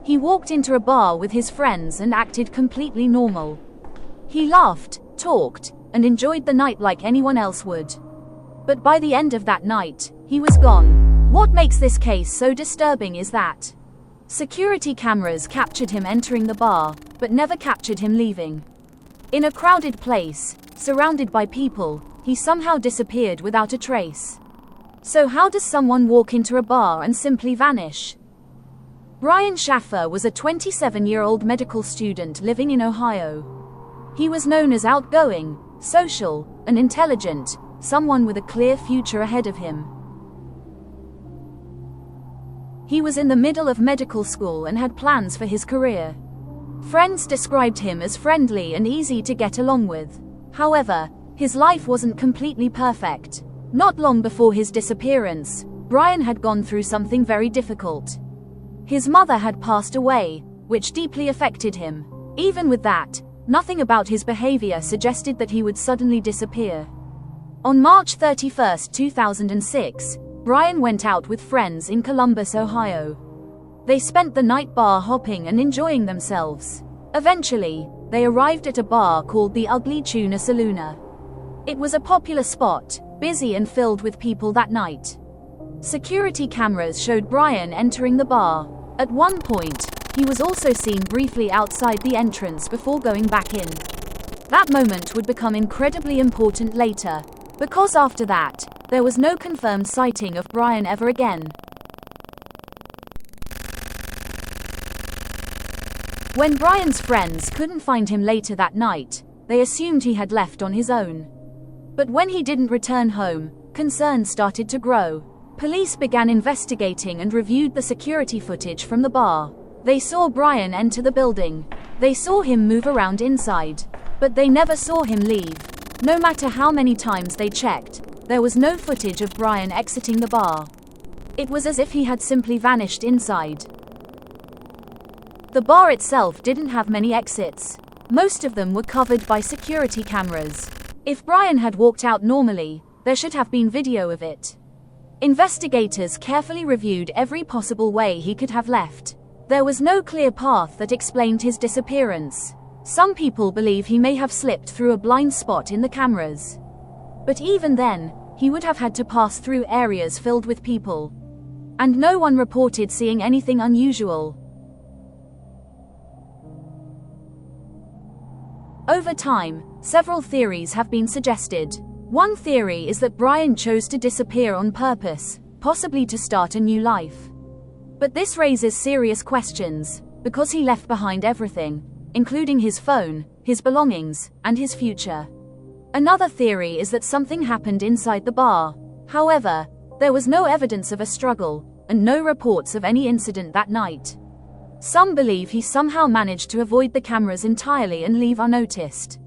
He walked into a bar with his friends and acted completely normal. He laughed, talked, and enjoyed the night like anyone else would. But by the end of that night, he was gone. What makes this case so disturbing is that security cameras captured him entering the bar, but never captured him leaving. In a crowded place, surrounded by people, he somehow disappeared without a trace. So how does someone walk into a bar and simply vanish? Brian Shaffer was a 27-year-old medical student living in Ohio. He was known as outgoing, social, and intelligent, someone with a clear future ahead of him. He was in the middle of medical school and had plans for his career. Friends described him as friendly and easy to get along with. However, his life wasn't completely perfect. Not long before his disappearance, Brian had gone through something very difficult. His mother had passed away, which deeply affected him. Even with that, nothing about his behavior suggested that he would suddenly disappear. On March 31, 2006, Brian went out with friends in Columbus, Ohio. They spent the night bar hopping and enjoying themselves. Eventually, they arrived at a bar called the Ugly Tuna Saloona. It was a popular spot, busy and filled with people that night. Security cameras showed Brian entering the bar. At one point, he was also seen briefly outside the entrance before going back in. That moment would become incredibly important later, because after that, there was no confirmed sighting of Brian ever again. When Brian's friends couldn't find him later that night, they assumed he had left on his own. But when he didn't return home, concerns started to grow. Police began investigating and reviewed the security footage from the bar. They saw Brian enter the building. They saw him move around inside. But they never saw him leave. No matter how many times they checked, there was no footage of Brian exiting the bar. It was as if he had simply vanished inside. The bar itself didn't have many exits. Most of them were covered by security cameras. If Brian had walked out normally, there should have been video of it. Investigators carefully reviewed every possible way he could have left. There was no clear path that explained his disappearance. Some people believe he may have slipped through a blind spot in the cameras. But even then, he would have had to pass through areas filled with people. And no one reported seeing anything unusual. Over time, several theories have been suggested. One theory is that Brian chose to disappear on purpose, possibly to start a new life. But this raises serious questions, because he left behind everything, including his phone, his belongings, and his future. Another theory is that something happened inside the bar. However, there was no evidence of a struggle, and no reports of any incident that night. Some believe he somehow managed to avoid the cameras entirely and leave unnoticed.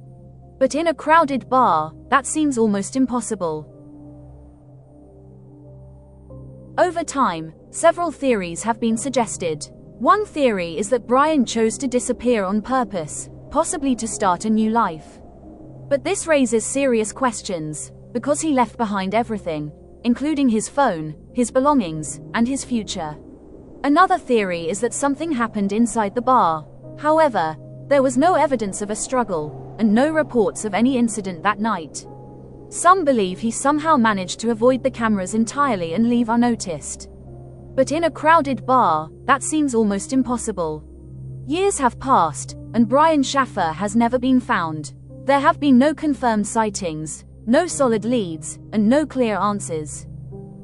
But in a crowded bar, that seems almost impossible. Over time, several theories have been suggested. One theory is that Brian chose to disappear on purpose, possibly to start a new life. But this raises serious questions, because he left behind everything, including his phone, his belongings, and his future. Another theory is that something happened inside the bar. However, there was no evidence of a struggle, and no reports of any incident that night. Some believe he somehow managed to avoid the cameras entirely and leave unnoticed. But in a crowded bar, that seems almost impossible. Years have passed, and Brian Shaffer has never been found. There have been no confirmed sightings, no solid leads, and no clear answers.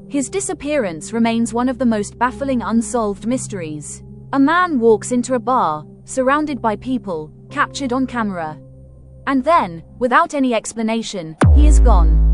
His disappearance remains one of the most baffling unsolved mysteries. A man walks into a bar, surrounded by people, captured on camera. And then, without any explanation, he is gone.